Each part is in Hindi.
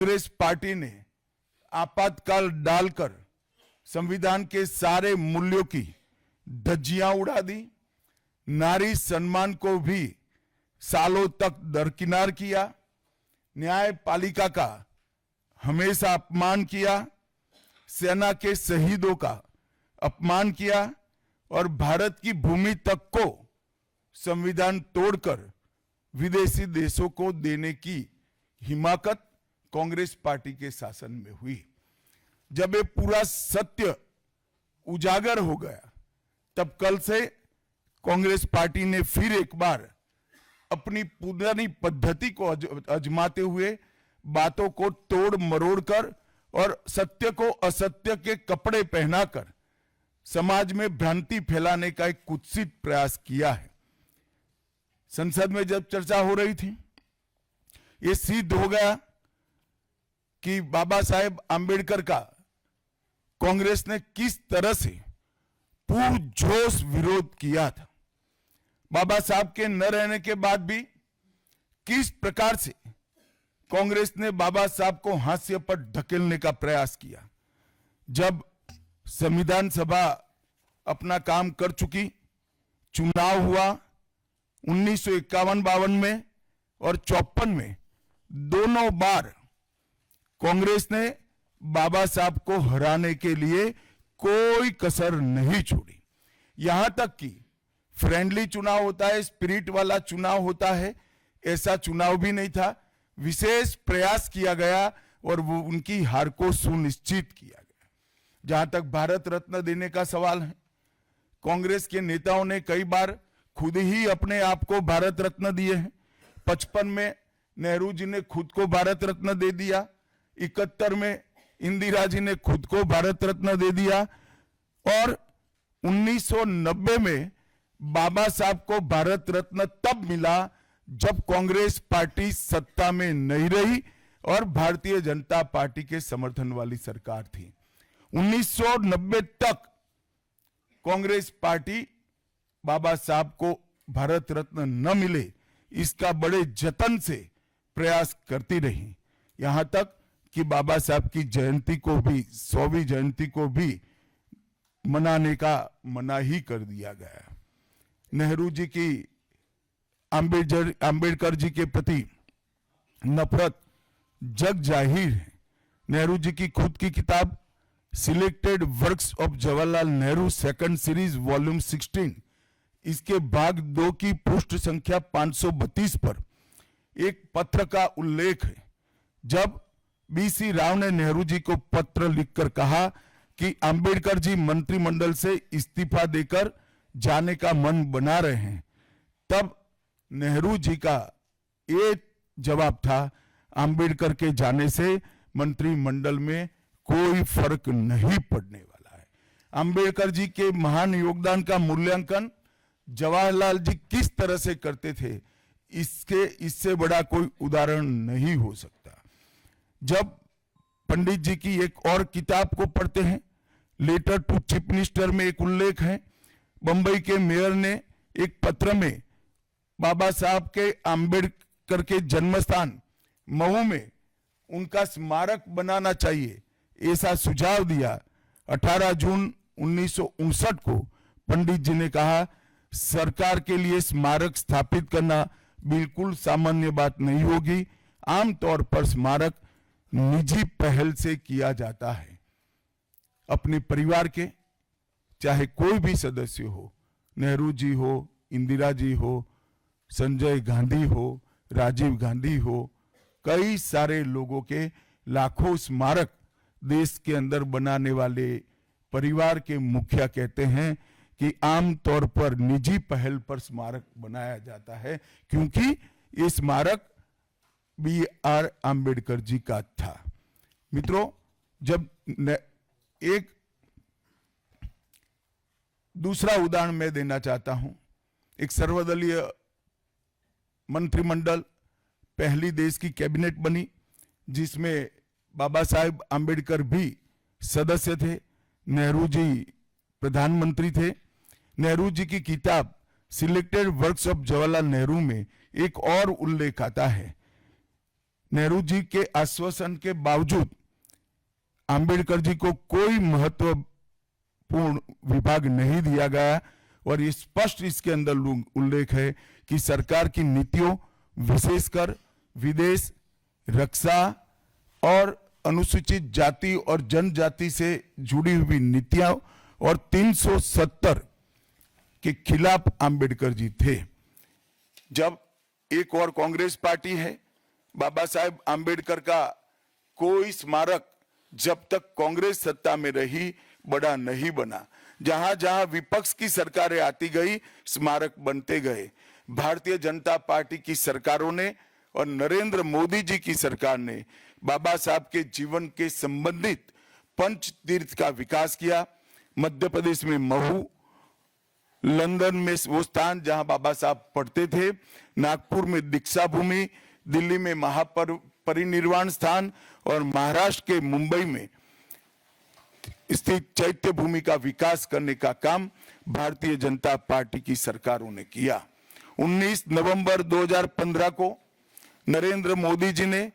कांग्रेस पार्टी ने आपातकाल डालकर संविधान के सारे मूल्यों की धज्जियां उड़ा दी। नारी सम्मान को भी सालों तक दरकिनार किया। न्यायपालिका का हमेशा अपमान किया। सेना के शहीदों का अपमान किया और भारत की भूमि तक को संविधान तोड़कर विदेशी देशों को देने की हिमाकत कांग्रेस पार्टी के शासन में हुई। जब ये पूरा सत्य उजागर हो गया तब कल से कांग्रेस पार्टी ने फिर एक बार अपनी पुरानी पद्धति को आजमाते हुए बातों को तोड़ मरोड़ कर और सत्य को असत्य के कपड़े पहनाकर समाज में भ्रांति फैलाने का एक कुत्सित प्रयास किया है। संसद में जब चर्चा हो रही थी, ये सिद्ध हो गया कि बाबा साहेब आंबेडकर का कांग्रेस ने किस तरह से पुरजोश विरोध किया था। बाबा साहब के न रहने के बाद भी किस प्रकार से कांग्रेस ने बाबा साहब को हास्य पर ढकेलने का प्रयास किया। जब संविधान सभा अपना काम कर चुकी, चुनाव हुआ 1951-52 में और 54 में, दोनों बार कांग्रेस ने बाबा साहब को हराने के लिए कोई कसर नहीं छोड़ी। यहां तक कि फ्रेंडली चुनाव होता है, स्पिरिट वाला चुनाव होता है, ऐसा चुनाव भी नहीं था। विशेष प्रयास किया गया और वो उनकी हार को सुनिश्चित किया गया। जहां तक भारत रत्न देने का सवाल है, कांग्रेस के नेताओं ने कई बार खुद ही अपने आप को भारत रत्न दिए हैं। 55 में नेहरू जी ने खुद को भारत रत्न दे दिया, 71 में इंदिरा जी ने खुद को भारत रत्न दे दिया और 1990 में बाबा साहब को भारत रत्न तब मिला जब कांग्रेस पार्टी सत्ता में नहीं रही और भारतीय जनता पार्टी के समर्थन वाली सरकार थी। 1990 तक कांग्रेस पार्टी बाबा साहब को भारत रत्न न मिले इसका बड़े जतन से प्रयास करती रही, यहां तक कि बाबा साहब की जयंती को भी, 100वीं जयंती को भी मनाने का मना ही कर दिया गया। नेहरू जी की आंबेडकर जी के प्रति नफरत जग जाहिर है। नेहरू जी की खुद की किताब selected works of Jawaharlal Nehru second series volume 16, इसके भाग 2 की पृष्ठ संख्या 532 पर एक पत्र का उल्लेख है। जब बीसी राव ने नेहरू जी को पत्र लिखकर कहा कि अंबेडकर जी मंत्रिमंडल से इस्तीफा देकर जाने का मन बना रहे हैं, तब नेहरू जी का ये जवाब था, अंबेडकर के जाने से मंत्रिमंडल में कोई फर्क नहीं पड़ने वाला है। अंबेडकर जी के महान योगदान का मूल्यांकन जवाहरलाल जी किस तरह से करते थे, इससे बड़ा कोई उदाहरण नहीं हो सकता। जब पंडित जी की एक और किताब को पढ़ते हैं, लेटर टू चीफ मिनिस्टर में एक उल्लेख है, बंबई के मेयर ने एक पत्र में बाबा साहब के आंबेडकर के जन्मस्थान महू में उनका स्मारक बनाना चाहिए, ऐसा सुझाव दिया। 18 जून 1959 को पंडित जी ने कहा, सरकार के लिए स्मारक स्थापित करना बिल्कुल सामान्य बात नहीं होगी। आमतौर पर स्मारक निजी पहल से किया जाता है। अपने परिवार के चाहे कोई भी सदस्य हो, नेहरू जी हो, इंदिरा जी हो, संजय गांधी हो, राजीव गांधी हो, कई सारे लोगों के लाखों स्मारक देश के अंदर बनाने वाले परिवार के मुखिया कहते हैं कि आमतौर पर निजी पहल पर स्मारक बनाया जाता है, क्योंकि ये स्मारक B.R. आंबेडकर जी का था। मित्रों, जब एक दूसरा उदाहरण मैं देना चाहता हूं, एक सर्वदलीय मंत्रिमंडल, पहली देश की कैबिनेट बनी जिसमें बाबा साहेब आंबेडकर भी सदस्य थे, नेहरू जी प्रधानमंत्री थे। नेहरू जी की किताब selected works of Jawaharlal Nehru में एक और उल्लेख आता है, नेहरू जी के आश्वासन के बावजूद आंबेडकर जी को कोई महत्वपूर्ण विभाग नहीं दिया गया और ये स्पष्ट इसके अंदर उल्लेख है कि सरकार की नीतियों विशेषकर विदेश, रक्षा और अनुसूचित जाति और जनजाति से जुड़ी हुई नीतियां और 370 के खिलाफ आंबेडकर जी थे। जब एक और कांग्रेस पार्टी है, बाबा साहेब आंबेडकर का कोई स्मारक जब तक कांग्रेस सत्ता में रही बड़ा नहीं बना। जहां जहां विपक्ष की सरकारें आती गई स्मारक बनते गए। भारतीय जनता पार्टी की सरकारों ने और नरेंद्र मोदी जी की सरकार ने बाबा साहब के जीवन के संबंधित पंच तीर्थ का विकास किया। मध्य प्रदेश में महू, लंदन में वो स्थान जहां बाबा साहब पढ़ते थे, नागपुर में दीक्षा भूमि, दिल्ली में महापरिनिर्वाण स्थान और महाराष्ट्र के मुंबई में स्थित चैत्य भूमि का विकास करने का काम भारतीय जनता पार्टी की सरकारों ने किया। 19 नवंबर 2015 को नरेंद्र मोदी जी ने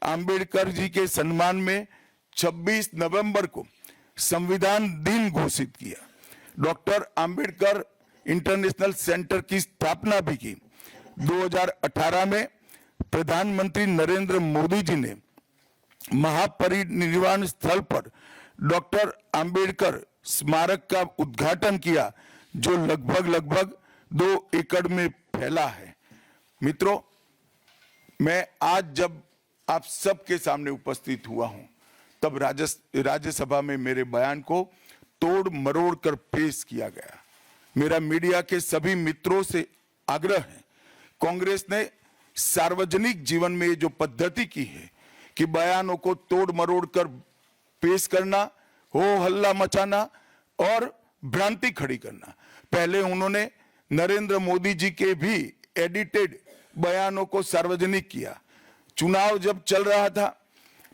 आंबेडकर जी के सम्मान में 26 नवंबर को संविधान दिन घोषित किया। डॉक्टर आंबेडकर इंटरनेशनल सेंटर की स्थापना भी की। 2018 में प्रधानमंत्री नरेंद्र मोदी जी ने महापरिनिर्वाण स्थल पर डॉक्टर आंबेडकर स्मारक का उद्घाटन किया, जो लगभग 2 एकड़ में फैला है। मित्रों, मैं आज जब आप सबके सामने उपस्थित हुआ हूं, तब राज्यसभा में मेरे बयान को तोड़ मरोड़ कर पेश किया गया। मेरा मीडिया के सभी मित्रों से आग्रह है, कांग्रेस ने सार्वजनिक जीवन में जो पद्धति की है कि बयानों को तोड़ मरोड़ कर पेश करना, हो हल्ला मचाना और भ्रांति खड़ी करना। पहले उन्होंने नरेंद्र मोदी जी के भी एडिटेड बयानों को सार्वजनिक किया। चुनाव जब चल रहा था,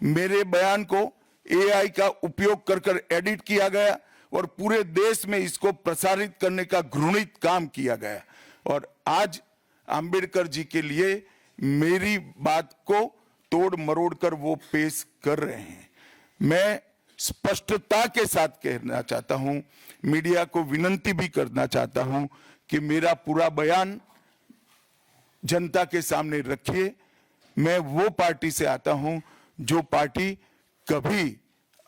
मेरे बयान को एआई का उपयोग कर एडिट किया गया और पूरे देश में इसको प्रसारित करने का घृणित काम किया गया। और आज आंबेडकर जी के लिए मेरी बात को तोड़ मरोड़ कर वो पेश कर रहे हैं। मैं स्पष्टता के साथ कहना चाहता हूं, मीडिया को विनती भी करना चाहता हूं कि मेरा पूरा बयान जनता के सामने रखिए। मैं वो पार्टी से आता हूं जो पार्टी कभी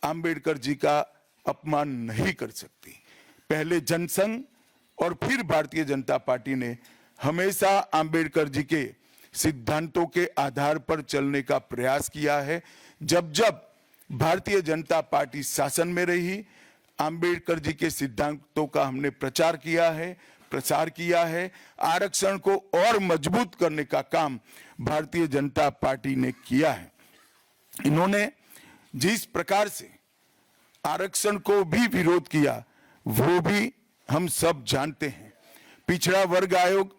आंबेडकर जी का अपमान नहीं कर सकती। पहले जनसंघ और फिर भारतीय जनता पार्टी ने हमेशा आंबेडकर जी के सिद्धांतों के आधार पर चलने का प्रयास किया है। जब जब भारतीय जनता पार्टी शासन में रही, आंबेडकर जी के सिद्धांतों का हमने प्रसार किया है। आरक्षण को और मजबूत करने का काम भारतीय जनता पार्टी ने किया है। इन्होंने जिस प्रकार से आरक्षण को भी विरोध किया, वो भी हम सब जानते हैं। पिछड़ा वर्ग आयोग,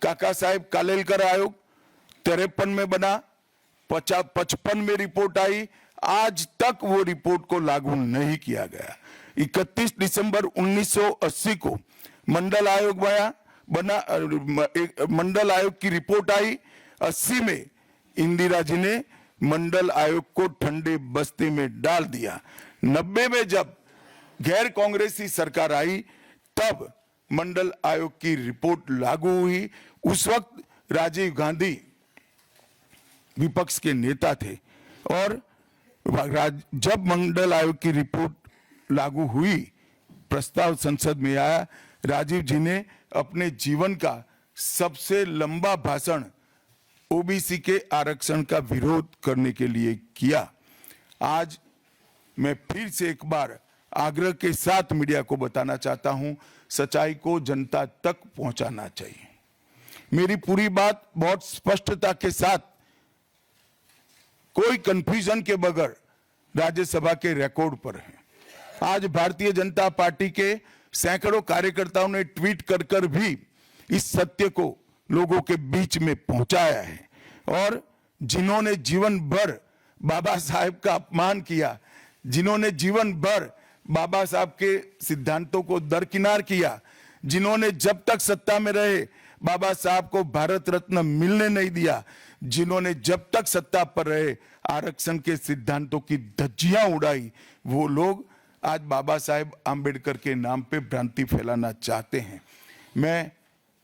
काका साहेब कालेलकर आयोग 53 में बना, 55 में रिपोर्ट आई, आज तक वो रिपोर्ट को लागू नहीं किया गया। 31 दिसंबर 1980 को मंडल आयोग बना, मंडल आयोग की रिपोर्ट आई। 80 में इंदिरा जी ने मंडल आयोग को ठंडे बस्ते में डाल दिया। 90 में जब गैर कांग्रेसी सरकार आई, तब मंडल आयोग की रिपोर्ट लागू हुई। उस वक्त राजीव गांधी विपक्ष के नेता थे और जब मंडल आयोग की रिपोर्ट लागू हुई, प्रस्ताव संसद में आया, राजीव जी ने अपने जीवन का सबसे लंबा भाषण ओबीसी के आरक्षण का विरोध करने के लिए किया। आज मैं फिर से एक बार आग्रह के साथ मीडिया को बताना चाहता हूं, सच्चाई को जनता तक पहुंचाना चाहिए। मेरी पूरी बात बहुत स्पष्टता के साथ, कोई कंफ्यूजन के बगैर राज्यसभा के रिकॉर्ड पर है। आज भारतीय जनता पार्टी के सैकड़ों कार्यकर्ताओं ने ट्वीट कर भी इस सत्य को लोगों के बीच में पहुंचाया है। और जिन्होंने जीवन भर बाबा साहेब का अपमान किया, जिन्होंने जीवन भर बाबा साहब के सिद्धांतों को दरकिनार किया, जिन्होंने जब तक सत्ता में रहे बाबा साहब को भारत रत्न मिलने नहीं दिया, जिन्होंने जब तक सत्ता पर रहे आरक्षण के सिद्धांतों की धज्जियां उड़ाई, वो लोग आज बाबा साहेब आंबेडकर के नाम पे भ्रांति फैलाना चाहते हैं। मैं